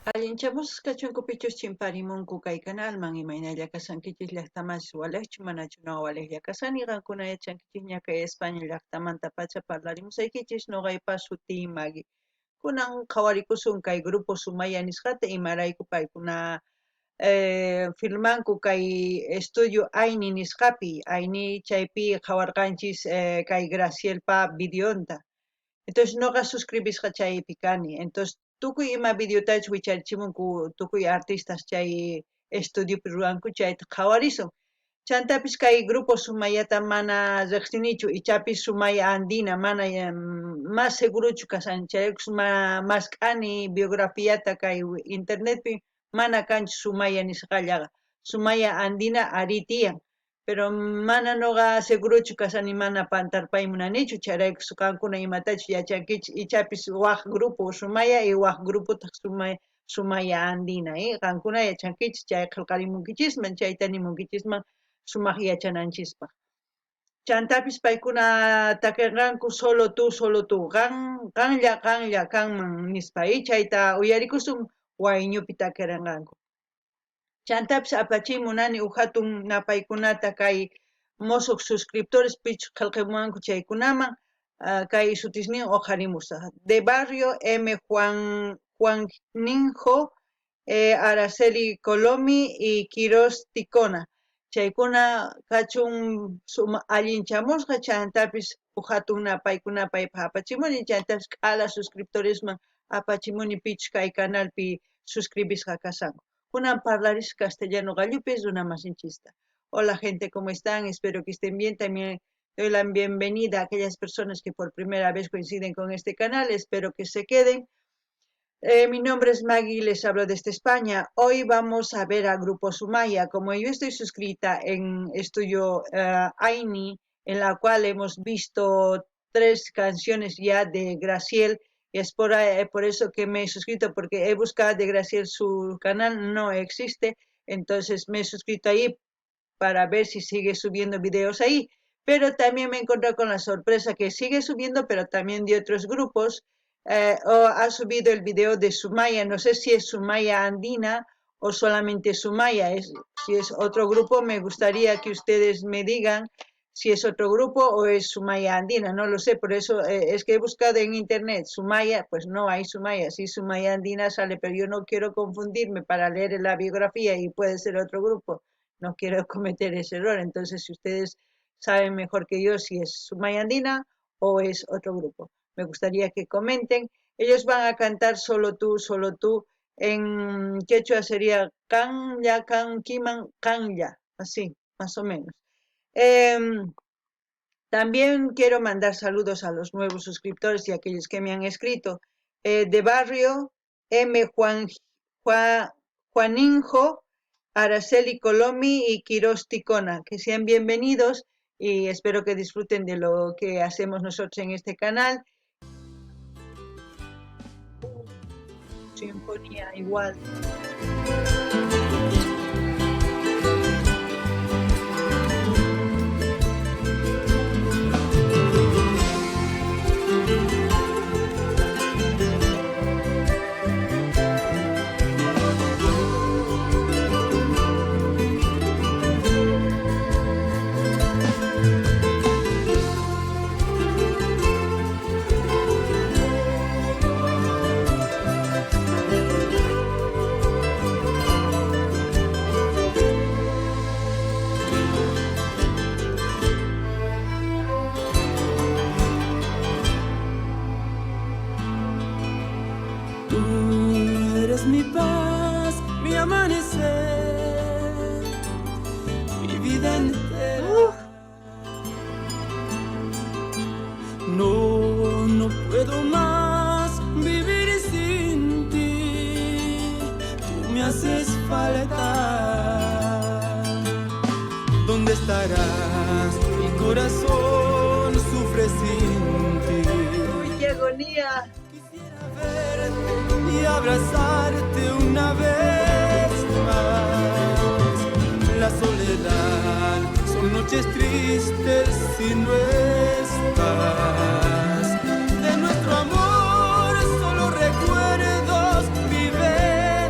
Allinchamusqa chunkupichus chimparimunku kay canalman imaynalla kasankichis llaqtamanchis walaqchu manachu noqa waliqlla kasani qankuna yachankichis ña kay España llaqtamanta pacha parlarimusaykichis noqaypas suti Maggie. Kunan qhawarikusun kay grupo Sumaya nisqata imarayku paykuna firmanku kay estudio Aini nisqapi Aini chaypi qhawarqanchis kay Gracielpa videonta. Entonces noqa suscribisqa chaypi kani. Entonces tukuy ima videotachu wicharichimunku tukuy artistas chay estudiopi ruranku chayta qhawarisun. Chantapis kay grupo Sumayata mana riqsinichu ichapis Sumaya Andina mana más seguruchu kasani chaykus más k'ani biografiata kay internetpi mana kanchu Sumaya nisqallaqa. Sumaya Andina ari tiyan. Pero mana noqa seguruchu kasani mana pantarpay munanichu chayraykus qankuna imatachu yachankichis ichapis waq grupo Sumaya y waq grupo Sumaya Andina qankuna yachankichis chay qillqarimunkichisman chayta nimunkichisman sumaq yachananchispaq. Chantapis paykuna takiranku solo tú qanlla kanman nispa chayta uyarikusun wayñupi takiranqanku. Chantapis apachimunani hatun napaykunata kay mosuq suscriptores pichu qillqimunanku chaykunaman kay sutisnin oqharimusaq. De Barrio M. Juaninho, Araceli Colomi y Quiroz Ticona. Chaykuna kachun allinchamusqa chantapis hatun napaykunapaypa apachimuni chantapis k'ala suscriptoresman apachimuni pichu kay canalpi suscribisqa kasanku. Kunan parlaris castellano gallupis una masinchista. Hola gente, ¿cómo están? Espero que estén bien. También doy la bienvenida a aquellas personas que por primera vez coinciden con este canal. Espero que se queden. Mi nombre es Maggie, les hablo desde España. Hoy vamos a ver al grupo Sumaya. Como yo estoy suscrita en estudio Aini, en la cual hemos visto 3 canciones ya de Graciel, y es por eso que me he suscrito, porque he buscado de Graciel su canal, no existe, entonces me he suscrito ahí para ver si sigue subiendo videos ahí. Pero también me he encontrado con la sorpresa que sigue subiendo, pero también de otros grupos. Ha subido el video de Sumaya, no sé si es Sumaya Andina o solamente Sumaya. Si es otro grupo, me gustaría que ustedes me digan si es otro grupo o es Sumaya Andina, no lo sé, por eso es que he buscado en internet Sumaya, pues no hay Sumaya, sí Sumaya Andina sale, pero yo no quiero confundirme para leer la biografía y puede ser otro grupo, no quiero cometer ese error. Entonces si ustedes saben mejor que yo si es Sumaya Andina o es otro grupo, me gustaría que comenten. Ellos van a cantar solo tú, en quechua sería Kanya, Kiman, Kanya, así, más o menos. También quiero mandar saludos a los nuevos suscriptores y a aquellos que me han escrito. De Barrio, M. Juaninjo, Araceli Colomi y Quiroz Ticona, que sean bienvenidos y espero que disfruten de lo que hacemos nosotros en este canal. Sinfonía igual. Mi paz, mi amanecer, mi vida entera. No puedo más vivir sin ti. Tú me haces falta. ¿Dónde estarás? Mi corazón sufre sin ti. ¡Uy, qué agonía! Quisiera verte y abrazarte una vez más. La soledad son noches tristes si no estás. De nuestro amor solo recuerdos viven.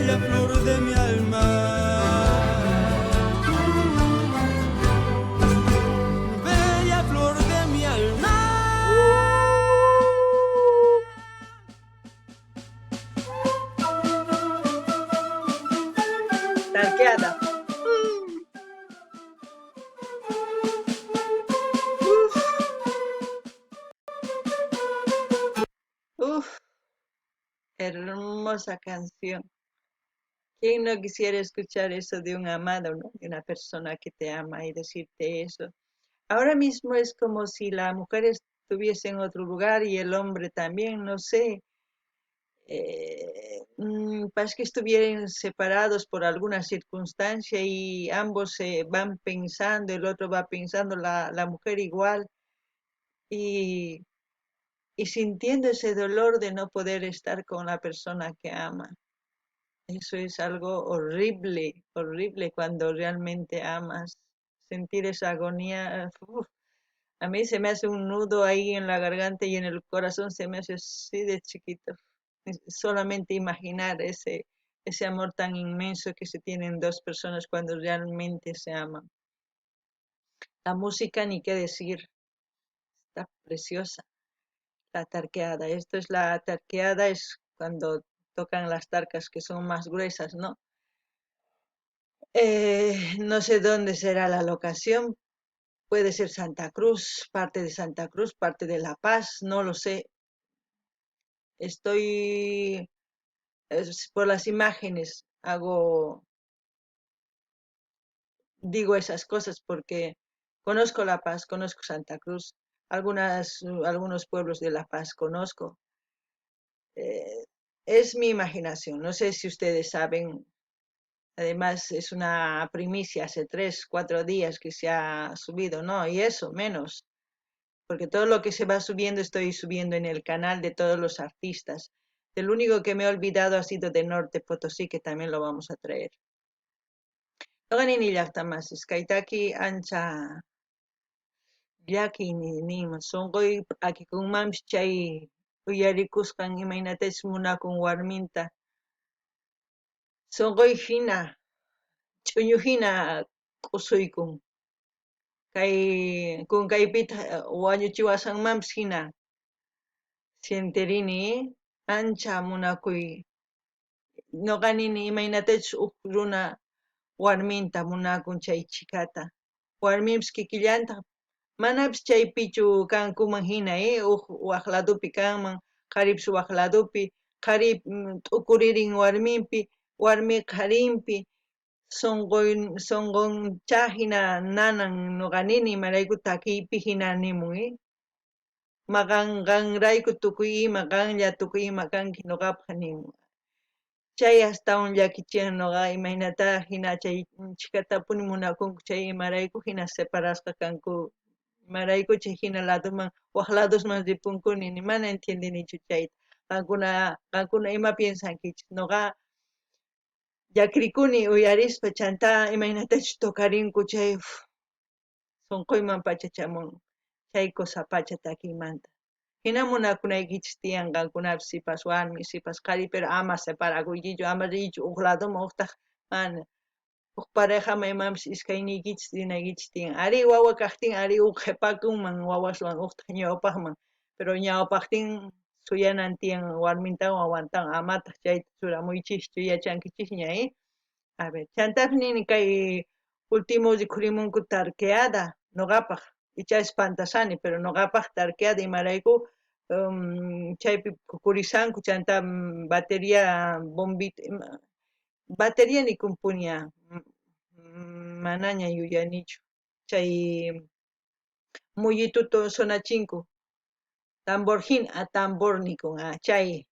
bella flor de mi alma. Bella flor de mi alma. Tarqueada. Uf, hermosa canción. ¿Quién no quisiera escuchar eso de un amado, ¿no? De una persona que te ama y decirte eso? Ahora mismo es como si la mujer estuviese en otro lugar y el hombre también, no sé. Parece que estuvieran separados por alguna circunstancia y ambos se van pensando, el otro va pensando, la mujer igual, y, y sintiendo ese dolor de no poder estar con la persona que ama. Eso es algo horrible, horrible cuando realmente amas. Sentir esa agonía, uf, a mí se me hace un nudo ahí en la garganta y en el corazón se me hace así de chiquito. Solamente imaginar ese amor tan inmenso que se tienen dos personas cuando realmente se aman. La música, ni qué decir, está preciosa. La tarqueada, esto es la tarqueada, es cuando tocan las tarcas que son más gruesas, ¿no? No sé dónde será la locación, puede ser Santa Cruz, parte de La Paz, no lo sé. Estoy por las imágenes, digo esas cosas porque conozco La Paz, conozco Santa Cruz, algunos pueblos de La Paz conozco. Eh, es mi imaginación, no sé si ustedes saben. Además, es una primicia, hace 3, 4 días que se ha subido, ¿no? Y eso, menos, porque todo lo que se va subiendo estoy subiendo en el canal de todos los artistas. El único que me he olvidado ha sido de Norte Potosí, que también lo vamos a traer. Noqanini llaqtamas, Kaitaki ancha llaki nima, sonqoy akikunmanpis chay uyarikusqan imaynatapas munakun warminta. Sonqoy hina, ch'uñu hina q'usuykun. Kay kunkaypita wañuchiwasqanmanpis hina sientirini ancha munakuy. Noqanini imaynatachus huk runa warminta munakun chay chikata. Warminpis kikillanta manapis chaypichu kankuman hina, waq ladupi kanman, qharipis waq ladupi, qhari t'ukuririn warminpi, warmi qharinpi, sunquncha hina nanan nuqanini imarayku takiypi hina nimun, maqanqanrayku tukuy ima qanlla tukuy ima kanki nuqapaq nimun. Chay astawan llakichiyan nuqa imaynata hina chay chikatapuni munakunku chay imarayku hina separasqa kanku, imarayku chay hina laduman waq ladusman ripunkuni mana entiendinichu chayta. Qankuna ima piensankichis? Nuqa llakrikuni uyarispa chanta imaynatachus tukarinku chay sunquyman pacha chamun chay kusa pacha takiymanta. Hina munakunaykichis tiyan qankunapis sipas warmi, sipas qhari, pero ama separakuykichu, ama riychu huk laduman uqtaq mana. Huk parejaman imapas iskayniykichis rinaykichis tiyan. Ari wawa kaqtin ari huk qhipakunman wawaswan uqtaq ñawpaqman, pero ñawpaqtin suyanan tiyan warmintawan wawantawan amataq chayta churamuychischu yachankichikña, A ver, chantapi nini kay último rikhurimunku tarqueada nuqapaq, icha espantasani, pero nuqapaq tarqueada imarayku chaypi kukurisanku chanta batería bombita batería nikunpuña manaña yuyanichu. Chay mullituto sonachinku tambor nikun, chay,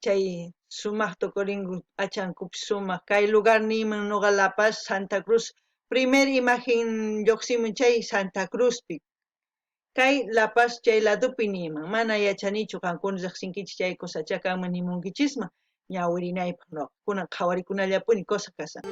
chay sumaq tukuringu achankupis sumaq. Kay lugar niman nuqa La Paz, Santa Cruz, primer imagen lluqsimun chay Santa Cruzpi. Kay La Paz chay ladupi niman, mana yachanichu qankuna riqsinkichis chay kusacha kanman nimunkichisma, ñawirinaypaq nuqa. Kunan qhawarikunallapuni kusa kasan.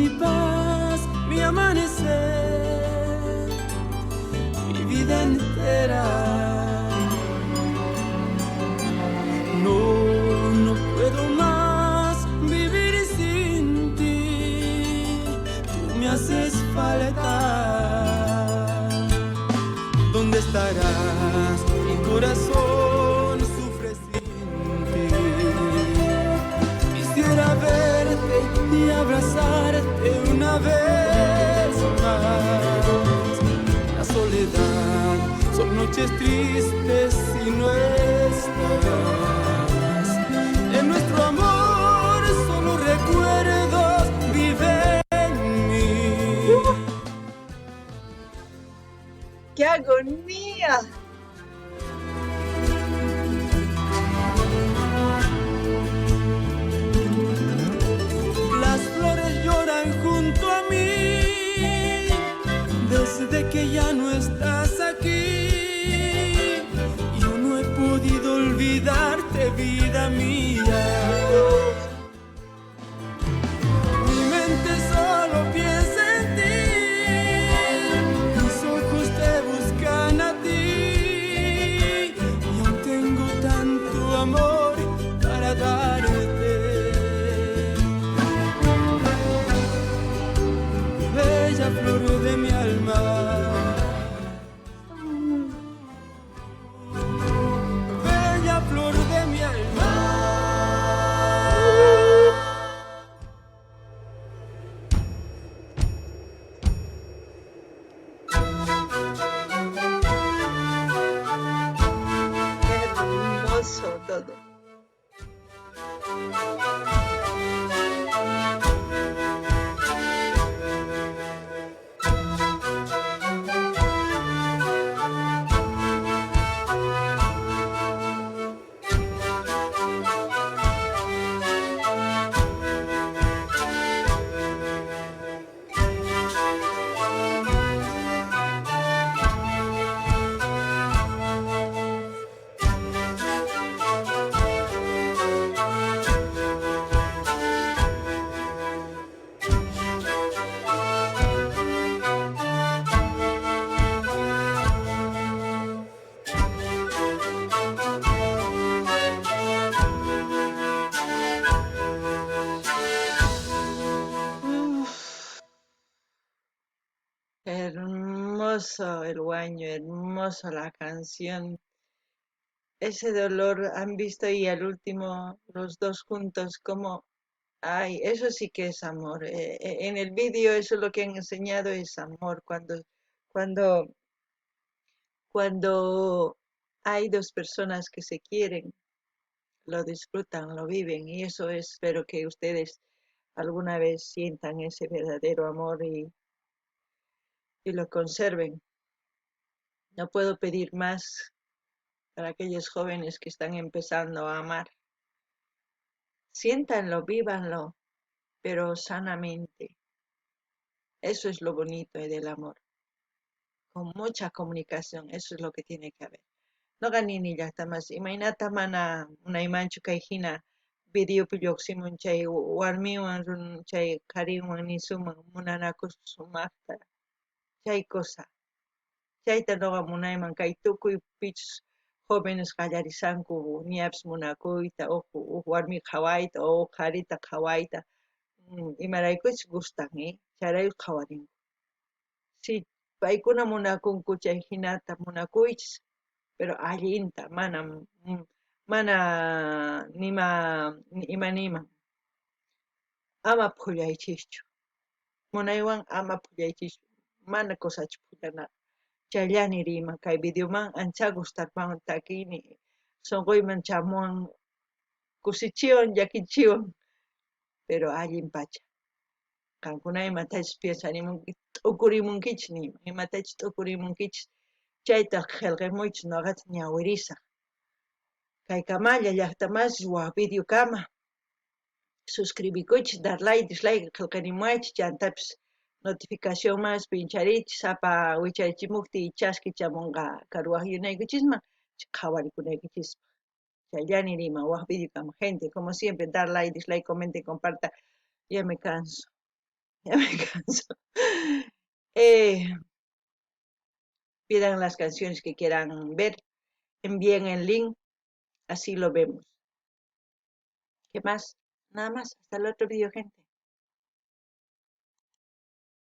mi paz, mi amanecer, mi vida entera. No, no puedo más vivir sin ti. Tú me haces falta. ¿Dónde estarás? Mi corazón sufre sin ti. Quisiera verte y abrazarte una vez más. La soledad son noches tristes si no estás. En nuestro amor solo recuerdos viven en mí. ¡Qué agonía! Las flores lloran junto a mí desde que ya no estás aquí. Yo no he podido olvidarte, vida mía. Mi mente solo piensa en ti. Mis ojos te buscan a ti. Y aún tengo tanto amor para darte. Bella flor de mi alma. Bella flor de mi alma. Hermoso todo. Hermoso el guaño, hermoso la canción. Ese dolor han visto y al último los dos juntos como, ay, eso sí que es amor. En el vídeo eso es lo que han enseñado es amor. Cuando, cuando hay dos personas que se quieren, lo disfrutan, lo viven y eso espero que ustedes alguna vez sientan ese verdadero amor y lo conserven. No puedo pedir más para aquellos jóvenes que están empezando a amar. Siéntanlo, vívanlo, pero sanamente. Eso es lo bonito del amor. Con mucha comunicación, eso es lo que tiene que haber. No ganini llaqtamas, imaynata mana munaymanchu kay hina videopi lluqsimun chay warmiwan chay qarinwan nisuman munanakus sumaqta. Chay cosa. Chayta noqa munayman kay tukuy pichus jóvenes qallarizanku ñapas munakuyta huk warmi qhawayta o qarita qhawayta imaraykuchus gustan chayraykun qhawarinku. Si paykuna munakunku chay hinata munakuychis pero allinta mana ima niman ama phullaychischu. Munaywan ama phullaychischu. Mana kusachu phullanaqa. Chayllani rima kay videoman ancha gustarqan takini sunquyman chamuwan kusichiwan llakichiwan pero allin pacha. Qankuna imatachus piensarimunki t'ukurimunkichis nima imatachus t'ukurimunkichis chayta qillqimuychis nuqata ñawirisaq. Kay Kamalla llaqtamasich waq videokama suscribikuychis dar like dislike qillqirimuwaychis chantapis notificación mas pinchariychis sapa wichaychimukti chasqui chamunqa karuwaq yunaykuchisman qhawarikunaykichispa. Chayllani rima waq videokama gente como siempre dar like dislike comente comparta ya me canso. Ya me canso. Eh, Pidan las canciones que quieran ver, envíen el link, así lo vemos. ¿Qué más? Nada más. Hasta el otro video, gente.